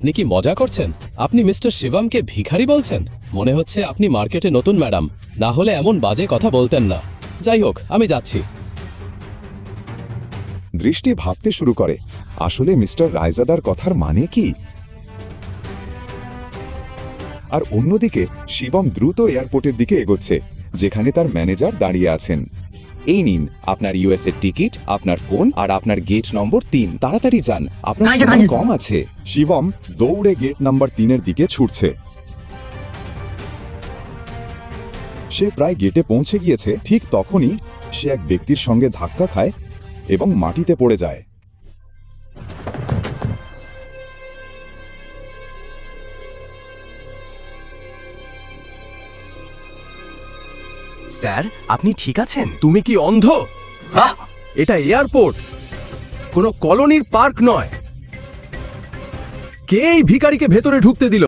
আপনি কি মজা করছেন? আপনি মিস্টার শিবমকে ভিখারি বলছেন? মনে হচ্ছে আপনি মার্কেটে নতুন ম্যাডাম, না হলে এমন বাজে কথা বলতেন না। যাই হোক, আমি যাচ্ছি। দৃষ্টি ভাবতে শুরু করে, আসলে মিস্টার রায়জাদার কথার মানে কি? আর অন্যদিকে শিবম দ্রুত এয়ারপোর্টের দিকে এগোচ্ছে, যেখানে তার ম্যানেজার দাঁড়িয়ে আছেন। এই নিন আপনার ইউএসএর টিকিট, আপনার ফোন আর আপনার গেট নম্বর 3। তাড়াতাড়ি যান, আপনার সময় কম আছে। শিবম দৌড়ে গেট নাম্বার 3-এর দিকে ছুটছে। সে প্রায় গেটে পৌঁছে গিয়েছে, ঠিক তখনই সে এক ব্যক্তির সঙ্গে ধাক্কা খায় এবং মাটিতে পড়ে যায়। স্যার, আপনি ঠিক আছেন? তুমি কি অন্ধ? এটা এয়ারপোর্ট, কোনো কলোনির পার্ক নয়। কে এই ভিখারিকে ভেতরে ঢুকতে দিল?